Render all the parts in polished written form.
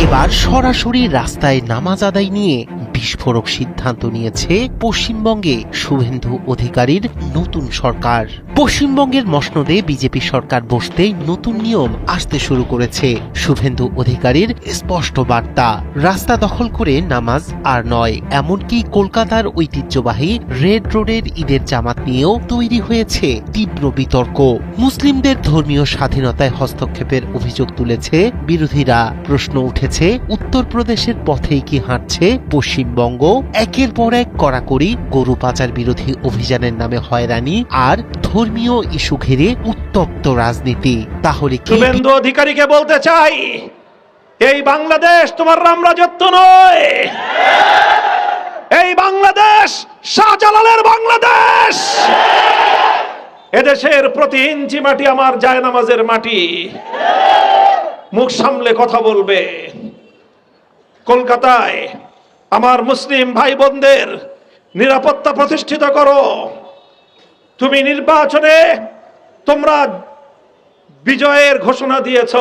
এবার সরাসরি রাস্তায় নামাজ আদায় নিয়ে বিস্ফোরক সিদ্ধান্ত নিয়েছে পশ্চিমবঙ্গে শুভেন্দু অধিকারীর নতুন সরকার। পশ্চিমবঙ্গের মসনদে বিজেপি সরকার বসতেই নতুন নিয়ম আসতে শুরু করেছে শুভেন্দু অধিকারীর স্পষ্ট বার্তা। রাস্তা দখল করে নামাজ আর নয়। এমনকি কলকাতার ঐতিহ্যবাহী রেড রোডের ঈদের জামাত নিয়েও তৈরি হয়েছে তীব্র বিতর্ক। মুসলিমদের ধর্মীয় স্বাধীনতায় হস্তক্ষেপের অভিযোগ তুলেছে বিরোধীরা। প্রশ্ন উঠেছে, উত্তরপ্রদেশের পথেই কি হাঁটছে পশ্চিমবঙ্গ? একের পর এক কড়াকড়ি গরু পাচার বিরোধী অভিযানের নামে হয়রানি আর ধর্মীয় ইস্যু ঘিরে উত্তপ্ত রাজনীতি। তাহলে কি শুভেন্দু অধিকারীকে বলতে চাই, এই বাংলাদেশ তোমার রামরাজত্ব নয়, এই বাংলাদেশ শাহজালালের বাংলাদেশ। এদেশের প্রতি ইঞ্চি মাটি আমার জায়নামাজের মাটি। মুখ সামলে কথা বলবে। কলকাতায় আমার মুসলিম ভাই বোনদের নিরাপত্তা প্রতিষ্ঠিত করো। তুমি নির্বাচনে তোমরা বিজয়ের ঘোষণা দিয়েছ।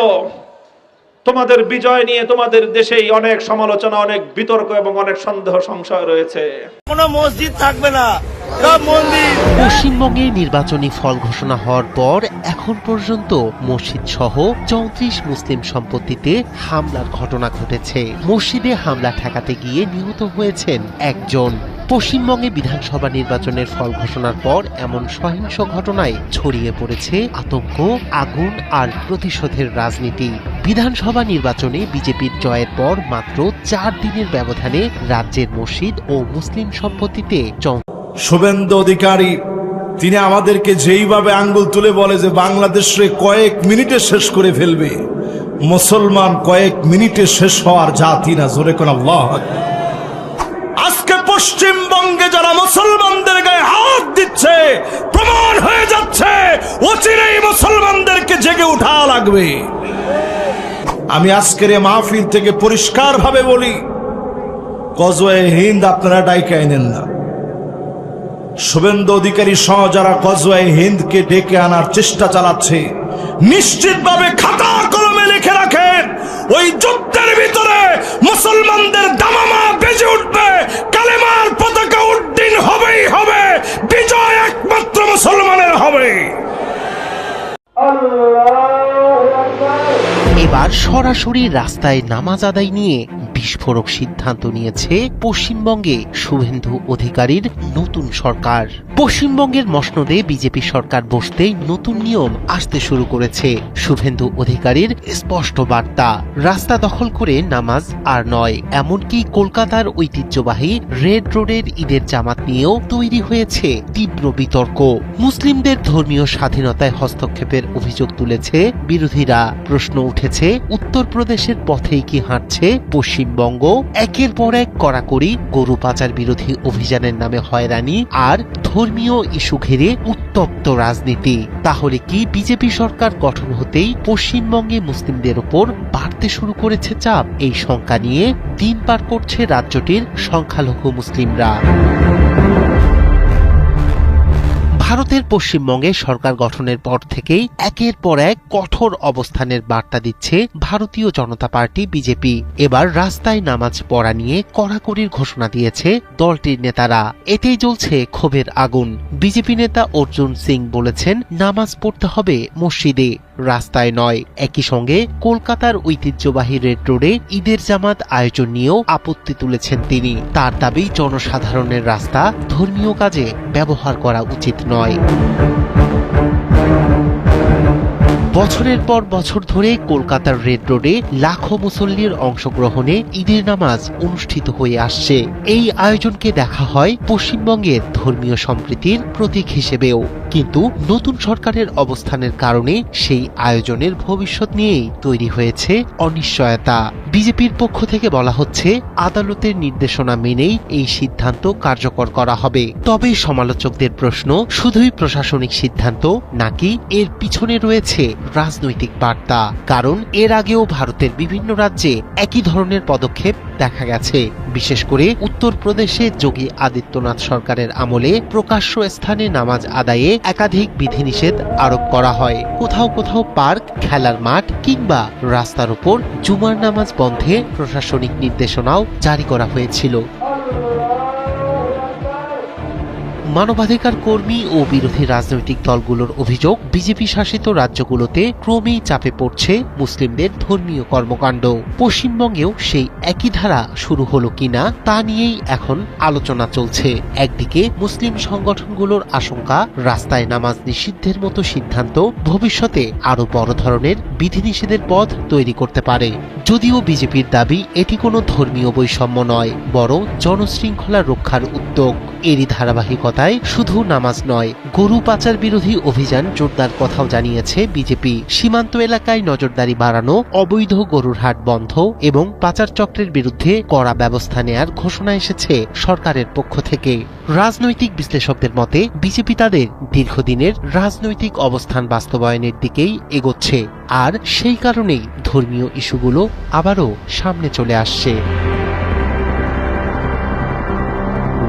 তোমাদের বিজয় নিয়ে তোমাদের দেশেই অনেক সমালোচনা, অনেক বিতর্ক এবং অনেক সন্দেহ সংশয় রয়েছে। কোনো মসজিদ থাকবে না, সব মন্দির। পশ্চিমবঙ্গে নির্বাচনী ফল ঘোষণা হওয়ার পর এখন পর্যন্ত মসজিদ সহ 34 মুসলিম সম্পত্তিতে হামলার ঘটনা ঘটেছে। মসজিদে হামলা ঠেকাতে গিয়ে নিহত হয়েছেন একজন। পশ্চিমবঙ্গে বিধানসভা নির্বাচনের ফল ঘোষণার পর এমন সহিংস ঘটনায় ছড়িয়ে পড়েছে আতঙ্ক, আগুন আর প্রতিশোধের রাজনীতি। বিধানসভা নির্বাচনে বিজেপির জয়ের পর মাত্র 4 দিনের ব্যবধানে রাজ্যের মসজিদ ও মুসলিম সম্পত্তিতে শুভেন্দু অধিকারী তিনি আমাদেরকে যেইভাবে আঙ্গুল তুলে বলে যে বাংলাদেশে কয়েক মিনিটে শেষ করে ফেলবে, মুসলমান কয়েক মিনিটে শেষ হওয়ার জাতি না। জোরে কোন আল্লাহ। আজকে পশ্চিমবঙ্গে যারা মুসলমানদের গায়ে হাত দিচ্ছে প্রমাণ হয়ে যাচ্ছে অচিরেই মুসলমানদেরকে জেগে উঠা লাগবে। আমি আজকের এই মাহফিল থেকে পরিষ্কার ভাবে বলি, গজওয়ে হিন্দ আপনারা ডাইকা এনেন না। শুভেন্দু অধিকারী সহ যারা গজওয়ে হিন্দকে ডেকে আনার চেষ্টা চালাচ্ছে, নিশ্চিতভাবে খাতা কলমে লিখে রাখেন, ওই যুদ্ধের ভিতরে মুসলমানদের দামামা বেজে উঠবে, কালেমার পতাকা উড্ডীন হবেই হবে, বিজয় একমাত্র মুসলমানের হবে। এবার সরাসরি রাস্তায় নামাজ আদায় নিয়ে বিস্ফোরক সিদ্ধান্ত নিয়েছে পশ্চিমবঙ্গে শুভেন্দু অধিকারীর নতুন সরকার। পশ্চিমবঙ্গের মসনদে বিজেপি সরকার বসতেই নতুন নিয়ম আসতে শুরু করেছে শুভেন্দু অধিকারীর স্পষ্ট বার্তা। রাস্তা দখল করে নামাজ আর নয়। এমনকি কলকাতার ঐতিহ্যবাহী রেড রোডের ঈদের জামাত নিয়েও তৈরি হয়েছে তীব্র বিতর্ক। মুসলিমদের ধর্মীয় স্বাধীনতায় হস্তক্ষেপের অভিযোগ তুলেছে বিরোধীরা। প্রশ্ন উঠেছে, উত্তরপ্রদেশের পথেই কি হাঁটছে পশ্চিমবঙ্গ? একের পর এক কড়াকড়ি গরু পাচার বিরোধী অভিযানের নামে হয়রানি আর ধর্মীয় ইস্যু ঘিরে উত্তপ্ত রাজনীতি। তাহলে কি বিজেপি সরকার গঠন হতেই পশ্চিমবঙ্গে মুসলিমদের ওপর বাড়তে শুরু করেছে চাপ? এই শঙ্কা নিয়ে দিন পার করছে রাজ্যটির সংখ্যালঘু মুসলিমরা। ভারতের পশ্চিমবঙ্গে সরকার গঠনের পর থেকেই একের পর এক কঠোর অবস্থানের বার্তা দিচ্ছে ভারতীয় জনতা পার্টি বিজেপি। এবার রাস্তায় নামাজ পড়া নিয়ে কড়াকড়ির ঘোষণা দিয়েছে দলটির নেতারা। এতেই জ্বলছে ক্ষোভের আগুন। বিজেপি নেতা অর্জুন সিং বলেছেন, নামাজ পড়তে হবে মসজিদে, রাস্তায় নয়। একই সঙ্গে কলকাতার ঐতিহ্যবাহী রেড রোডে ঈদের জামাত আয়োজন নিয়েও আপত্তি তুলেছেন তিনি। তার দাবি, জনসাধারণের রাস্তা ধর্মীয় কাজে ব্যবহার করা উচিত নয়। বছরের পর বছর ধরে কলকাতার রেড রোডে লাখো মুসল্লির অংশগ্রহণে ঈদের নামাজ অনুষ্ঠিত হয়ে আসছে। এই আয়োজনকে দেখা হয় পশ্চিমবঙ্গের ধর্মীয় সম্প্রীতির প্রতীক হিসেবেও। কিন্তু নতুন সরকারের অবস্থানের কারণে সেই আয়োজনের ভবিষ্যৎ নিয়েই তৈরি হয়েছে অনিশ্চয়তা। বিজেপির পক্ষ থেকে বলা হচ্ছে, আদালতের নির্দেশনা মেনেই এই সিদ্ধান্ত কার্যকর করা হবে। তবে সমালোচকদের প্রশ্ন, শুধুই প্রশাসনিক সিদ্ধান্ত নাকি এর পিছনে রয়েছে রাজনৈতিক বার্তা? কারণ এর আগেও ভারতের বিভিন্ন রাজ্যে একই ধরনের পদক্ষেপ দেখা গেছে। বিশেষ করে উত্তরপ্রদেশে যোগী আদিত্যনাথ সরকারের আমলে প্রকাশ্য স্থানে নামাজ আদায়ে একাধিক বিধিনিষেধ আরোপ করা হয়। কোথাও কোথাও পার্ক, খেলার মাঠ কিংবা রাস্তার উপর জুমার নামাজ বন্ধে প্রশাসনিক নির্দেশনাও জারি করা হয়েছিল। মানবাধিকার কর্মী ও বিরোধী রাজনৈতিক দলগুলোর অভিযোগ, বিজেপি শাসিত রাজ্যগুলোতে ক্রমেই চাপে পড়ছে মুসলিমদের ধর্মীয় কর্মকাণ্ড। পশ্চিমবঙ্গেও সেই একই ধারা শুরু হলো কিনা তা নিয়েই এখন আলোচনা চলছে। একদিকে মুসলিম সংগঠনগুলোর আশঙ্কা, রাস্তায় নামাজ নিষিদ্ধের মতো সিদ্ধান্ত ভবিষ্যতে আরো বড় ধরনের বিধিনিষেধের পথ তৈরি করতে পারে। যদিও বিজেপির দাবি এটি কোনো ধর্মীয় বৈষম্য নয়, বরং জনশৃঙ্খলা রক্ষার উদ্যোগ। এরই ধারাবাহিকতায় শুধু নামাজ নয়, গরু পাচার বিরোধী অভিযান জোরদার কথাও জানিয়েছে বিজেপি। সীমান্ত এলাকায় নজরদারি বাড়ানো, অবৈধ গরুর হাট বন্ধ এবং পাচার চক্রের বিরুদ্ধে কড়া ব্যবস্থা নেয়ার ঘোষণা এসেছে সরকারের পক্ষ থেকে। রাজনৈতিক বিশ্লেষকদের মতে বিজেপি তাদের দীর্ঘদিনের রাজনৈতিক অবস্থান বাস্তবায়নের দিকেই এগোচ্ছে, আর সেই কারণেই ধর্মীয় ইস্যুগুলো আবারও সামনে চলে আসছে।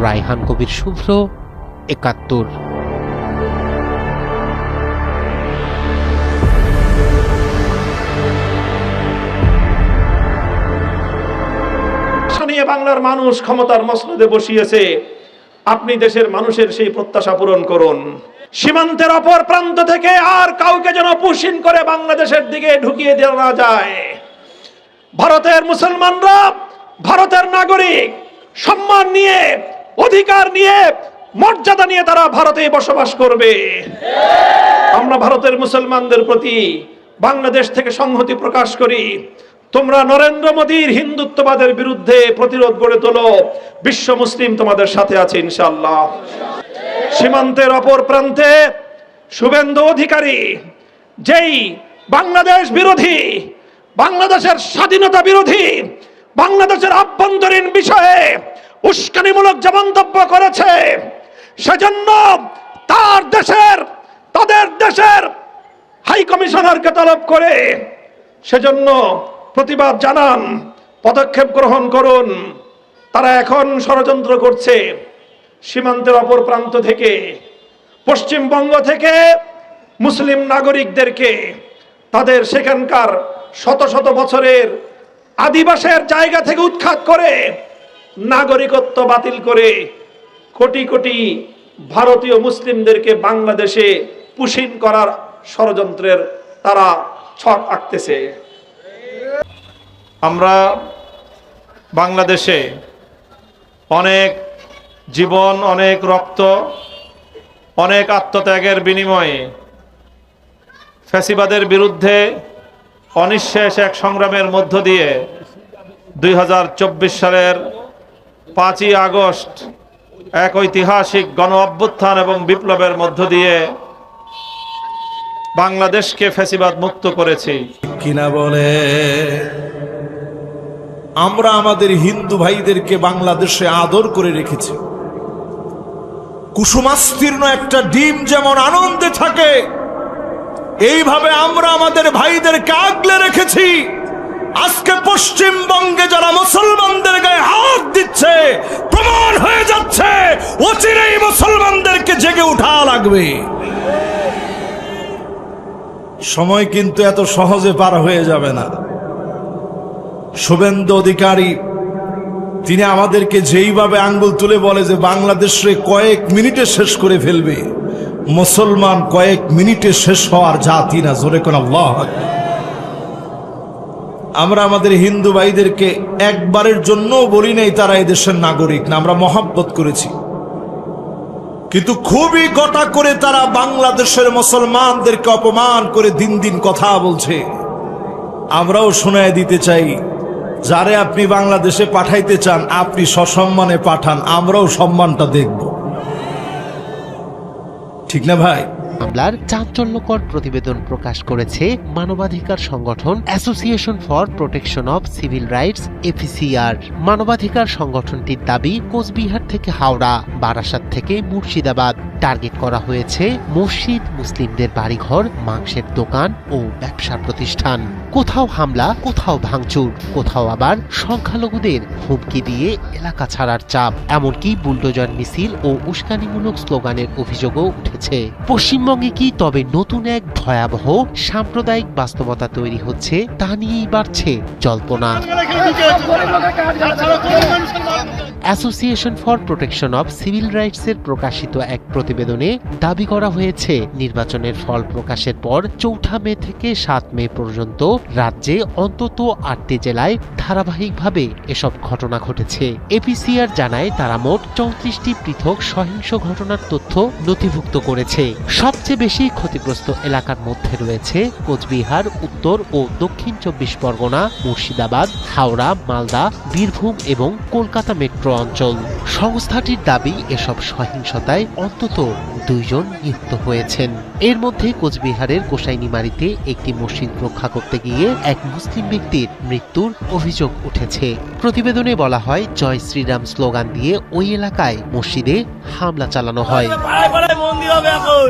রায়হান কবির শুভ্র, ৭১। নিয়ে বাংলার মানুষ ক্ষমতার মসনদে বসিয়েছে, আপনি দেশের মানুষের সেই প্রত্যাশা পূরণ করুন। সীমান্তের অপর প্রান্ত থেকে আর কাউকে যেন পুশিন করে বাংলাদেশের দিকে ঢুকিয়ে দেওয়া যায়। ভারতের মুসলমানরা ভারতের নাগরিক, সম্মান নিয়ে, অধিকার নিয়ে, মর্যাদা নিয়ে তারা ভারতেই বসবাস করবে। আমরা ভারতের মুসলমানদের প্রতি বাংলাদেশ থেকে সংহতি প্রকাশ করি। তোমরা নরেন্দ্র মোদীর হিন্দুত্ববাদের বিরুদ্ধে প্রতিরোধ গড়ে তোলো, বিশ্ব মুসলিম তোমাদের সাথে আছে ইনশাআল্লাহ। সীমান্তের অপর প্রান্তে শুভেন্দু অধিকারী যেই বাংলাদেশ বিরোধী, বাংলাদেশের স্বাধীনতা বিরোধী, বাংলাদেশের আভ্যন্তরীণ বিষয়ে উস্কানিমূলক যে মন্তব্য করেছে, সেজন্য তাদের দেশের হাই কমিশনারকে তলব করে সেজন্য প্রতিবাদ জানান, পদক্ষেপ গ্রহণ করুন। তারা এখন ষড়যন্ত্র করছে সীমান্তের অপর প্রান্ত থেকে, পশ্চিমবঙ্গ থেকে মুসলিম নাগরিকদেরকে তাদের সেখানকার শত শত বছরের আদিবাসের জায়গা থেকে উৎখাত করে নাগরিকত্ব বাতিল করে কোটি কোটি ভারতীয় মুসলিমদেরকে বাংলাদেশে পুশিন করার ষড়যন্ত্রের তারা ছক আঁকতেছে। আমরা বাংলাদেশে অনেক জীবন, অনেক রক্ত, অনেক আত্মত্যাগের বিনিময়ে ফ্যাসিবাদের বিরুদ্ধে অনিঃশেষ এক সংগ্রামের মধ্য দিয়ে ২০২৪ সালের ৫ই আগস্ট এক ঐতিহাসিক গণ অভ্যুত্থান এবং বিপ্লবের মধ্য দিয়ে বাংলাদেশকে ফ্যাসিবাদ মুক্ত করেছি। কিনা বলে আমরা আমাদের হিন্দু ভাইদেরকে বাংলাদেশে আদর করে রেখেছি। কুসুমাস্তীর্ণ একটা ডিম যেমন আনন্দে থাকে, এইভাবে আমরা আমাদের ভাইদেরকে আগলে রেখেছি। আজকে পশ্চিমবঙ্গে যারা মুসলমানদের গায়ে হাত দিচ্ছে, প্রমাণ হয়ে যাচ্ছে অচিরেই মুসলমানদেরকে জেগে উঠা লাগবে। সময় কিন্তু এত সহজে পার হয়ে যাবে না। শুভেন্দু অধিকারী তিনি আমাদেরকে যেইভাবে আঙ্গুল তুলে বলে যে বাংলাদেশে কয়েক মিনিটে শেষ করে ফেলবে, মুসলমান কয়েক মিনিটে শেষ হওয়ার জাতি না। জোরে কোন আল্লাহু আকবার। আমরা আমাদের হিন্দু ভাইদেরকে একবারের জন্য বলি নাই তারা এদেশের নাগরিক না, আমরা মহব্বত করেছি। কিন্তু খুবই গোটা করে তারা বাংলাদেশের মুসলমানদেরকে অপমান করে দিন দিন কথা বলছে। আমরাও শোনায় দিতে চাই, যারে আপনি বাংলাদেশে পাঠাইতে চান আপনি সসম্মানে পাঠান, আমরাও সম্মানটা দেখব। ঠিক না ভাই? মামলার চাঞ্চল্যকর প্রতিবেদন প্রকাশ করেছে মানবাধিকার সংগঠন association for protection of civil rights APCR. মানবাধিকার সংগঠনটির দাবি, কোচবিহার থেকে হাওড়া, বারাসাত থেকে মুর্শিদাবাদ, টার্গেট করা হয়েছে মসজিদ, মুসলিমদের বাড়িঘর, মাংসের দোকান ও ব্যবসা প্রতিষ্ঠান। কোথাও হামলা, কোথাও ভাঙচুর, কোথাও আবার সংখ্যালঘুদের হুমকি দিয়ে এলাকা ছাড়ার চাপ, এমনকি বুলডোজার মিছিল ও উস্কানিমূলক স্লোগানের অভিযোগও উঠেছে। পশ্চিমবঙ্গে কি তবে নতুন এক ভয়াবহ সাম্প্রদায়িক বাস্তবতা তৈরি হচ্ছে, তা নিয়েই বাড়ছে জল্পনা। Association for protection of civil রাইটসের প্রকাশিত এক প্রতিবেদনে দাবি করা হয়েছে, নির্বাচনের ফল প্রকাশের পর 4 মে থেকে 7 মে পর্যন্ত রাজ্যে অন্তত 8টি জেলায় ধারাবাহিকভাবে এসব ঘটনা ঘটেছে। এপিসিআর জানায় তারা মোট 34টি পৃথক সহিংস ঘটনার তথ্য নথিভুক্ত করেছে। সবচেয়ে বেশি ক্ষতিগ্রস্ত এলাকার মধ্যে রয়েছে কোচবিহার, উত্তর ও দক্ষিণ 24 পরগনা, মুর্শিদাবাদ, হাওড়া, মালদা, বীরভূম এবং কলকাতা মেট্রো অঞ্চল। সংস্থাটির দাবি, এসব সহিংসতায় অন্তত 2 জন নিহত হয়েছেন। এর মধ্যে কোচবিহারের গোসাইনিমারিতে একটি মসজিদ রক্ষা করতে গিয়ে এক মুসলিম ব্যক্তির মৃত্যুর অভিযোগ উঠেছে। প্রতিবেদনে বলা হয়, জয় শ্রীরাম স্লোগান দিয়ে ওই এলাকায় মসজিদে হামলা চালানো হয়। মন্দির হবে এখন,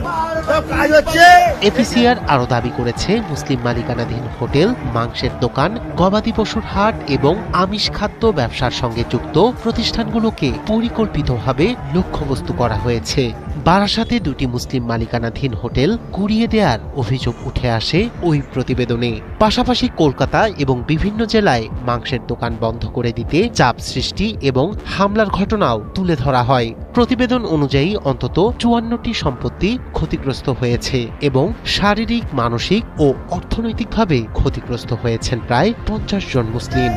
সব কাজ হচ্ছে। এপিসিআর আরো দাবি করেছে, মুসলিম মালিকানাধীন হোটেল, মাংসের দোকান, গবাদি পশুর হাট এবং আমিষ খাদ্য ব্যবসার সঙ্গে যুক্ত প্রতিষ্ঠানগুলোকে পরিকল্পিতভাবে লক্ষ্যবস্তু করা হয়েছে। বারাসাতে 2টি মুসলিম মালিকানাধীন হোটেল গুড়িয়ে দেওয়ার অভিযোগ উঠে আসে ওই প্রতিবেদনে। পাশাপাশি কলকাতা এবং বিভিন্ন জেলায় মাংসের দোকান বন্ধ করে দিতে চাপ সৃষ্টি এবং হামলার ঘটনাও তুলে ধরা হয়। প্রতিবেদন অনুযায়ী অন্তত 54টি সম্পত্তি ক্ষতিগ্রস্ত হয়েছে এবং শারীরিক, মানসিক ও অর্থনৈতিকভাবে ক্ষতিগ্রস্ত হয়েছেন প্রায় 50 জন মুসলিম।